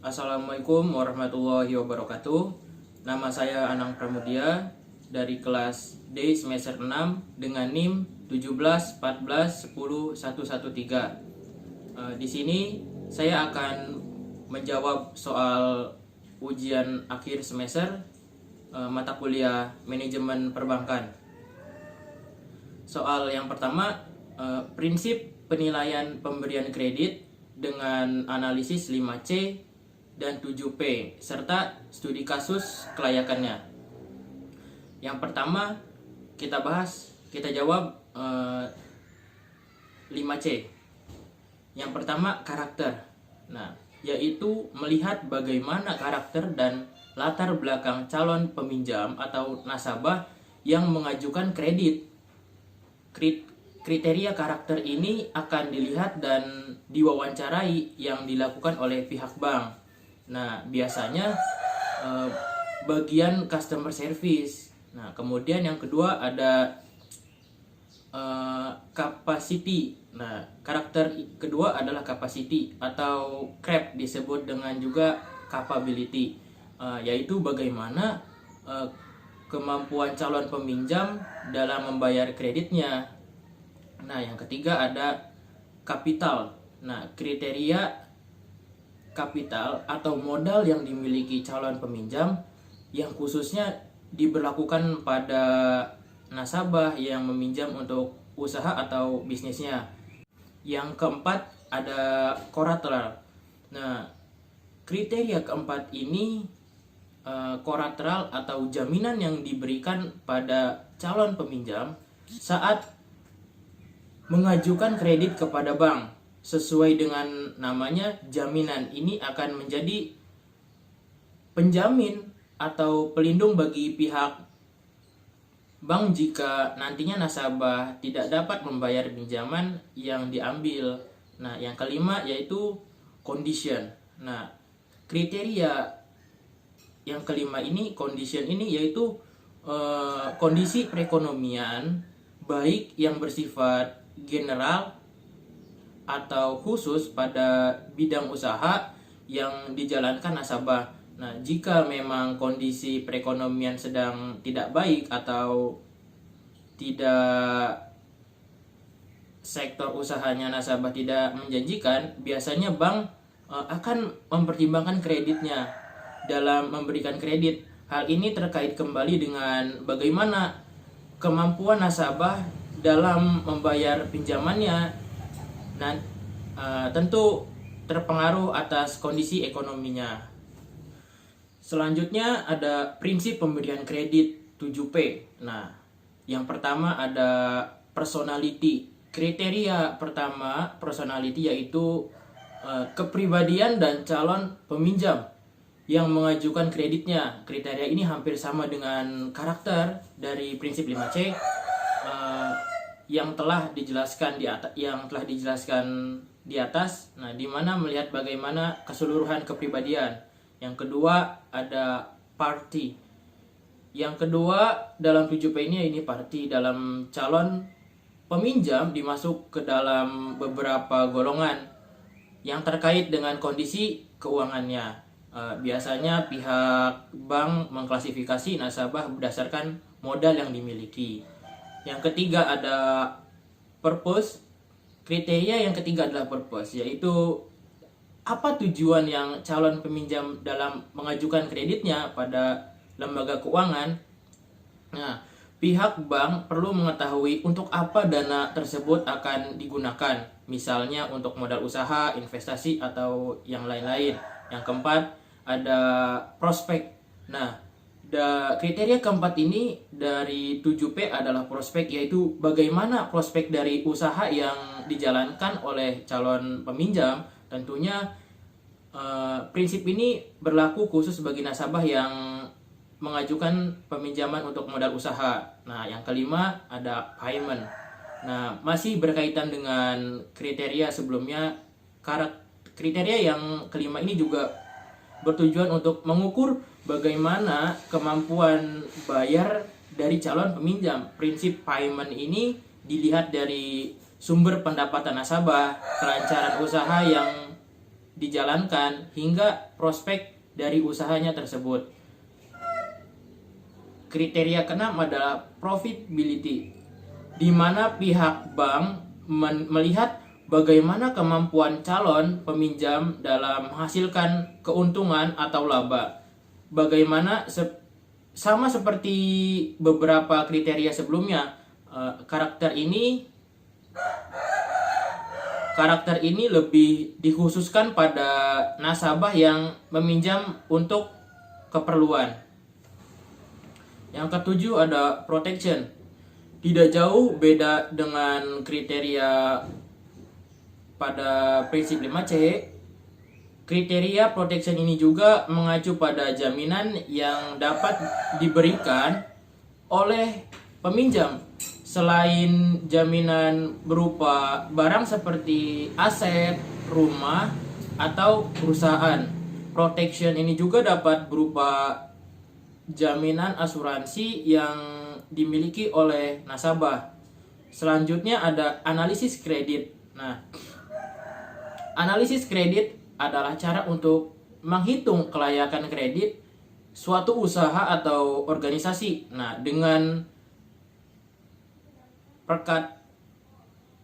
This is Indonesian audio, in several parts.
Assalamualaikum warahmatullahi wabarakatuh. Nama saya Anang Pramudia dari kelas D semester 6 dengan NIM 17 14 10 113. Di sini saya akan menjawab soal ujian akhir semester mata kuliah manajemen perbankan. Soal yang pertama, prinsip penilaian pemberian kredit dengan analisis 5C dan 7P serta studi kasus kelayakannya. Yang pertama kita jawab 5C. Yang pertama, karakter. Nah, yaitu melihat bagaimana karakter dan latar belakang calon peminjam atau nasabah yang mengajukan kredit. Kriteria karakter ini akan dilihat dan diwawancarai yang dilakukan oleh pihak bank. Nah, biasanya bagian customer service. Nah, kemudian yang kedua ada capacity. Nah, karakter kedua adalah capacity atau CREP disebut dengan juga capability, yaitu bagaimana kemampuan calon peminjam dalam membayar kreditnya. Nah, yang ketiga ada kapital. Nah, kriteria kapital atau modal yang dimiliki calon peminjam yang khususnya diberlakukan pada nasabah yang meminjam untuk usaha atau bisnisnya. Yang keempat ada kolateral. Nah, kriteria keempat ini kolateral atau jaminan yang diberikan pada calon peminjam saat mengajukan kredit kepada bank. Sesuai dengan namanya, jaminan ini akan menjadi penjamin atau pelindung bagi pihak bank jika nantinya nasabah tidak dapat membayar pinjaman yang diambil. Nah, yang kelima yaitu condition. Nah, kriteria yang kelima ini, condition ini yaitu kondisi perekonomian baik yang bersifat general atau khusus pada bidang usaha yang dijalankan nasabah. Nah, jika memang kondisi perekonomian sedang tidak baik atau tidak, sektor usahanya nasabah tidak menjanjikan, biasanya bank akan mempertimbangkan kreditnya dalam memberikan kredit. Hal ini terkait kembali dengan bagaimana kemampuan nasabah dalam membayar pinjamannya. Nah, tentu terpengaruh atas kondisi ekonominya. Selanjutnya ada prinsip pemberian kredit 7P. Nah, yang pertama ada personality. Kriteria pertama personality yaitu kepribadian dan calon peminjam yang mengajukan kreditnya. Kriteria ini hampir sama dengan karakter dari prinsip 5C yang telah dijelaskan di atas. Nah, di mana melihat bagaimana keseluruhan kepribadian. Yang kedua ada party. Yang kedua dalam 7P ini party. Dalam calon peminjam dimasuk ke dalam beberapa golongan yang terkait dengan kondisi keuangannya. Biasanya pihak bank mengklasifikasi nasabah berdasarkan modal yang dimiliki. Yang ketiga ada purpose. Kriteria yang ketiga adalah purpose, yaitu apa tujuan yang calon peminjam dalam mengajukan kreditnya pada lembaga keuangan. Nah, pihak bank perlu mengetahui untuk apa dana tersebut akan digunakan, misalnya untuk modal usaha, investasi, atau yang lain-lain. Yang keempat ada prospek. Nah, kriteria keempat ini dari 7P adalah prospek, yaitu bagaimana prospek dari usaha yang dijalankan oleh calon peminjam. Tentunya prinsip ini berlaku khusus bagi nasabah yang mengajukan peminjaman untuk modal usaha. Nah, yang kelima ada payment. Nah, masih berkaitan dengan kriteria sebelumnya, kriteria yang kelima ini juga bertujuan untuk mengukur bagaimana kemampuan bayar dari calon peminjam. Prinsip payment ini dilihat dari sumber pendapatan nasabah, kelancaran usaha yang dijalankan hingga prospek dari usahanya tersebut. Kriteria keenam adalah profitability, di mana pihak bank melihat bagaimana kemampuan calon peminjam dalam menghasilkan keuntungan atau laba. Bagaimana sama seperti beberapa kriteria sebelumnya, karakter ini lebih dikhususkan pada nasabah yang meminjam untuk keperluan. Yang ketujuh ada protection. Tidak jauh beda dengan kriteria pada prinsip 5C. Kriteria protection ini juga mengacu pada jaminan yang dapat diberikan oleh peminjam. Selain jaminan berupa barang seperti aset, rumah, atau perusahaan, protection ini juga dapat berupa jaminan asuransi yang dimiliki oleh nasabah. Selanjutnya ada analisis kredit. Nah, analisis kredit adalah cara untuk menghitung kelayakan kredit suatu usaha atau organisasi. Nah, dengan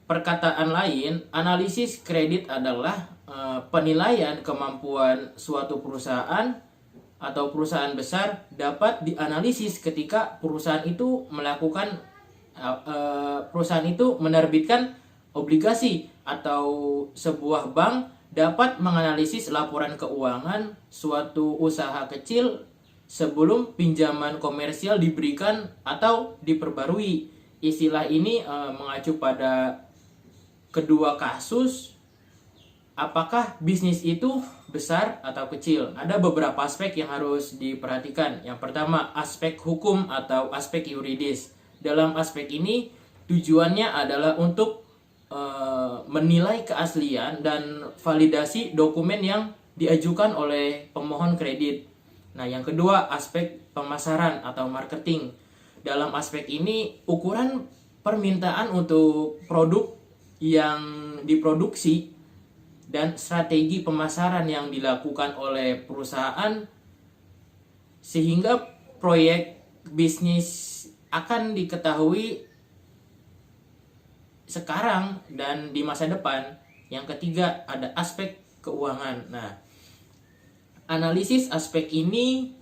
perkataan lain, analisis kredit adalah penilaian kemampuan suatu perusahaan atau perusahaan besar dapat dianalisis ketika perusahaan itu menerbitkan obligasi, atau sebuah bank dapat menganalisis laporan keuangan suatu usaha kecil sebelum pinjaman komersial diberikan atau diperbarui. Istilah ini mengacu pada kedua kasus, apakah bisnis itu besar atau kecil. Ada beberapa aspek yang harus diperhatikan. Yang pertama, aspek hukum atau aspek yuridis. Dalam aspek ini tujuannya adalah untuk menilai keaslian dan validasi dokumen yang diajukan oleh pemohon kredit. Nah, yang kedua, aspek pemasaran atau marketing. Dalam aspek ini, ukuran permintaan untuk produk yang diproduksi dan strategi pemasaran yang dilakukan oleh perusahaan sehingga proyek bisnis akan diketahui sekarang dan di masa depan. Yang ketiga ada aspek keuangan. Nah, analisis aspek ini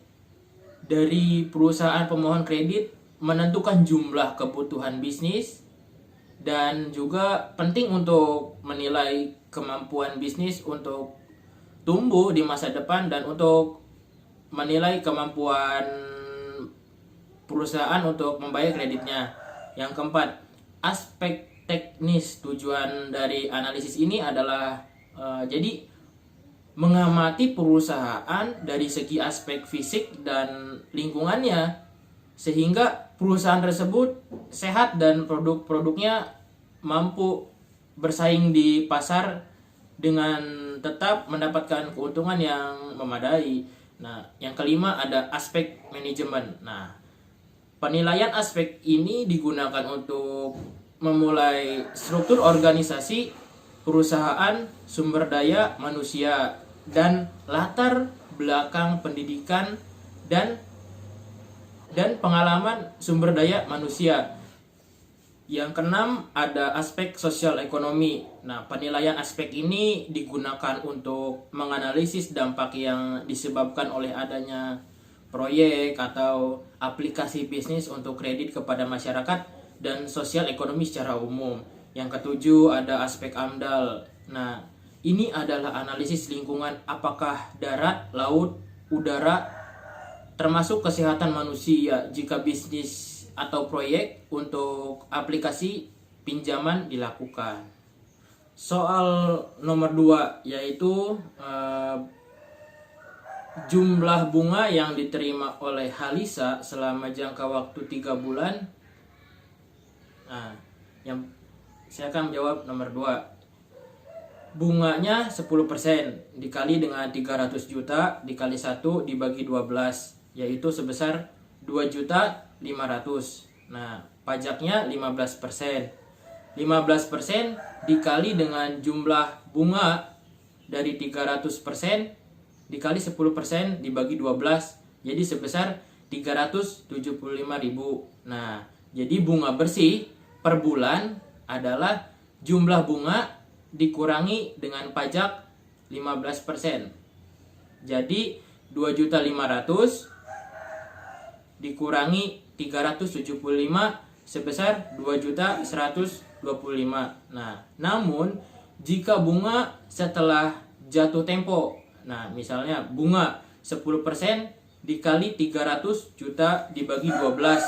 dari perusahaan pemohon kredit menentukan jumlah kebutuhan bisnis dan juga penting untuk menilai kemampuan bisnis untuk tumbuh di masa depan dan untuk menilai kemampuan perusahaan untuk membayar kreditnya. Yang keempat, aspek teknis. Tujuan dari analisis ini adalah jadi mengamati perusahaan dari segi aspek fisik dan lingkungannya sehingga perusahaan tersebut sehat dan produk-produknya mampu bersaing di pasar dengan tetap mendapatkan keuntungan yang memadai. Nah, yang kelima ada aspek manajemen. Nah, penilaian aspek ini digunakan untuk memulai struktur organisasi perusahaan, sumber daya manusia, dan latar belakang pendidikan dan pengalaman sumber daya manusia. Yang keenam ada aspek sosial ekonomi. Nah, penilaian aspek ini digunakan untuk menganalisis dampak yang disebabkan oleh adanya proyek atau aplikasi bisnis untuk kredit kepada masyarakat dan sosial ekonomi secara umum. Yang ketujuh ada aspek AMDAL. Nah, ini adalah analisis lingkungan, apakah darat, laut, udara, termasuk kesehatan manusia jika bisnis atau proyek untuk aplikasi pinjaman dilakukan. Soal nomor 2 yaitu jumlah bunga yang diterima oleh Halisa selama jangka waktu 3 bulan. Nah, saya akan menjawab nomor 2. Bunganya 10% dikali dengan 300 juta dikali 1 dibagi 12, yaitu sebesar 2.500.000. Nah, pajaknya 15%. 15% dikali dengan jumlah bunga dari 300% dikali 10% dibagi 12, jadi sebesar 375.000. Nah, jadi bunga bersih per bulan adalah jumlah bunga dikurangi dengan pajak 15%. Jadi 2.500.000 dikurangi 375 sebesar 2.125. Nah, namun jika bunga setelah jatuh tempo, nah misalnya bunga 10% dikali 300 juta dibagi 12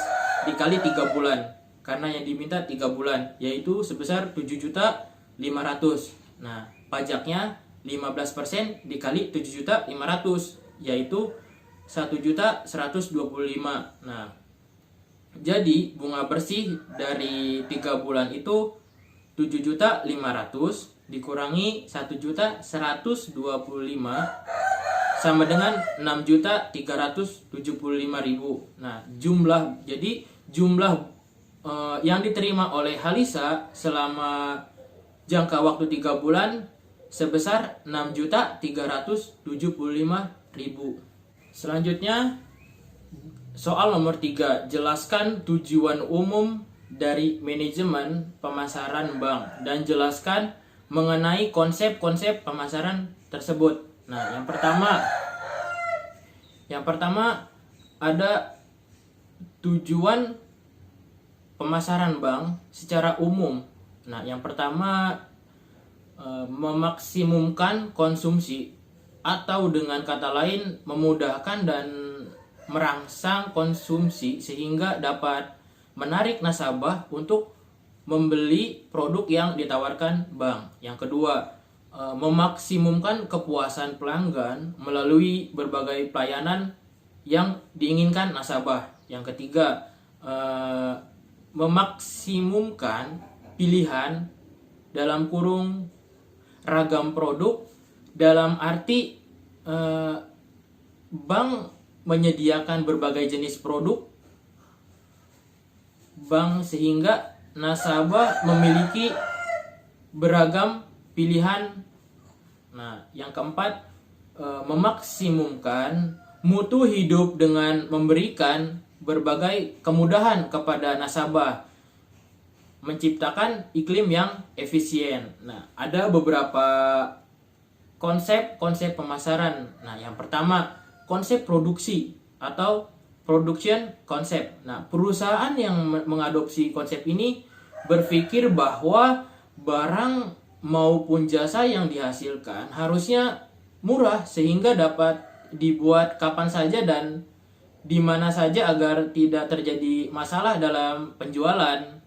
dikali 3 bulan, karena yang diminta 3 bulan, yaitu sebesar 7.500.000. Nah, pajaknya 15% dikali 7.500.000, yaitu 1.125. Nah, jadi bunga bersih dari 3 bulan itu 7.500.000 dikurangi 1.125 sama dengan 6.375.000. Nah, jumlah yang diterima oleh Halisa selama jangka waktu 3 bulan sebesar 6.375.000. Selanjutnya, soal nomor 3, jelaskan tujuan umum dari manajemen pemasaran bank dan jelaskan mengenai konsep-konsep pemasaran tersebut. Nah, yang pertama ada tujuan pemasaran bank secara umum. Nah, yang pertama memaksimumkan konsumsi, atau dengan kata lain memudahkan dan merangsang konsumsi sehingga dapat menarik nasabah untuk membeli produk yang ditawarkan bank. Yang kedua, memaksimumkan kepuasan pelanggan melalui berbagai pelayanan yang diinginkan nasabah. Yang ketiga, memaksimumkan pilihan dalam kurung ragam produk, dalam arti bank menyediakan berbagai jenis produk bank sehingga nasabah memiliki beragam pilihan. Nah, yang keempat, memaksimumkan mutu hidup dengan memberikan berbagai kemudahan kepada nasabah, menciptakan iklim yang efisien. Nah, ada beberapa konsep pemasaran. Nah, yang pertama, konsep produksi atau production concept. Nah, perusahaan yang mengadopsi konsep ini berpikir bahwa barang maupun jasa yang dihasilkan harusnya murah sehingga dapat dibuat kapan saja dan di mana saja agar tidak terjadi masalah dalam penjualan.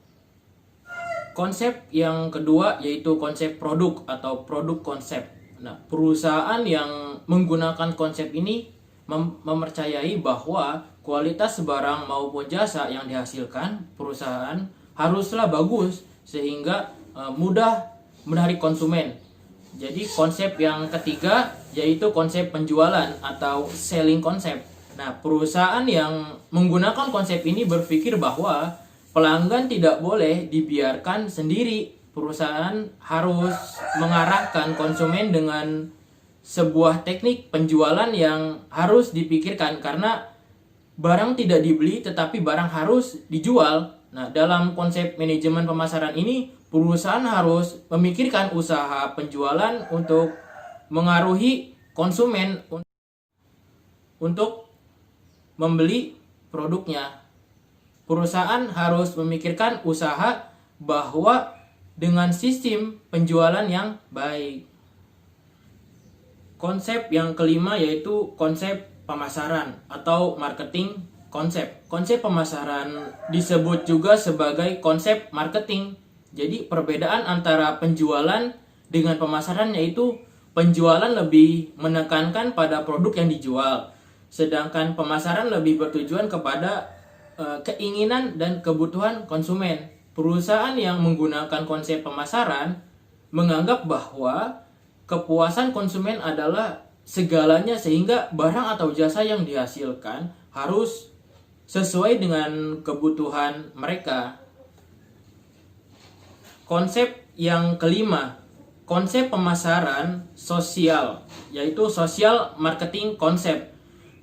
Konsep yang kedua yaitu konsep produk atau produk konsep. Nah, perusahaan yang menggunakan konsep ini mempercayai bahwa kualitas barang maupun jasa yang dihasilkan perusahaan haruslah bagus sehingga mudah menarik konsumen. Jadi konsep yang ketiga yaitu konsep penjualan atau selling concept. Nah, perusahaan yang menggunakan konsep ini berpikir bahwa pelanggan tidak boleh dibiarkan sendiri. Perusahaan harus mengarahkan konsumen dengan sebuah teknik penjualan yang harus dipikirkan, karena barang tidak dibeli tetapi barang harus dijual. Nah, dalam konsep manajemen pemasaran ini, perusahaan harus memikirkan usaha penjualan untuk mengaruhi konsumen untuk membeli produknya. Perusahaan harus memikirkan usaha bahwa dengan sistem penjualan yang baik. Konsep yang kelima yaitu konsep pemasaran atau marketing konsep. Konsep pemasaran disebut juga sebagai konsep marketing. Jadi perbedaan antara penjualan dengan pemasaran yaitu penjualan lebih menekankan pada produk yang dijual, sedangkan pemasaran lebih bertujuan kepada keinginan dan kebutuhan konsumen. Perusahaan yang menggunakan konsep pemasaran menganggap bahwa kepuasan konsumen adalah segalanya sehingga barang atau jasa yang dihasilkan harus sesuai dengan kebutuhan mereka. Konsep yang kelima konsep pemasaran sosial, yaitu social marketing konsep.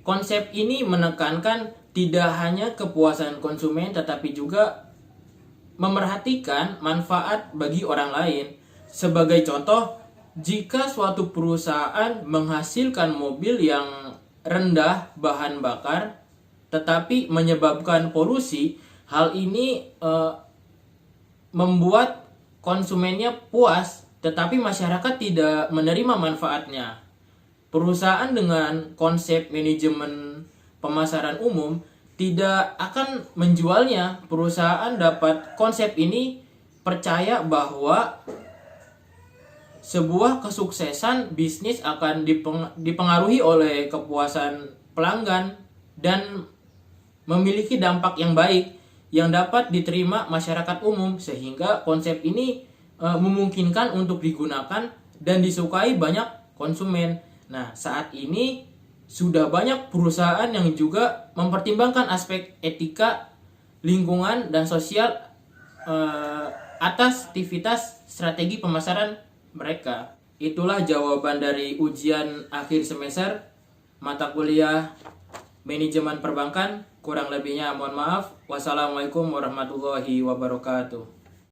Konsep ini menekankan tidak hanya kepuasan konsumen tetapi juga memerhatikan manfaat bagi orang lain. Sebagai contoh, jika suatu perusahaan menghasilkan mobil yang rendah bahan bakar tetapi menyebabkan polusi, hal ini membuat konsumennya puas tetapi masyarakat tidak menerima manfaatnya. Perusahaan dengan konsep manajemen pemasaran umum tidak akan menjualnya. Perusahaan dapat konsep ini percaya bahwa sebuah kesuksesan bisnis akan dipengaruhi oleh kepuasan pelanggan dan memiliki dampak yang baik yang dapat diterima masyarakat umum, sehingga konsep ini memungkinkan untuk digunakan dan disukai banyak konsumen. Nah, saat ini sudah banyak perusahaan yang juga mempertimbangkan aspek etika, lingkungan, dan sosial atas aktivitas strategi pemasaran mereka. Itulah jawaban dari ujian akhir semester mata kuliah manajemen perbankan. Kurang lebihnya mohon maaf. Wassalamualaikum warahmatullahi wabarakatuh.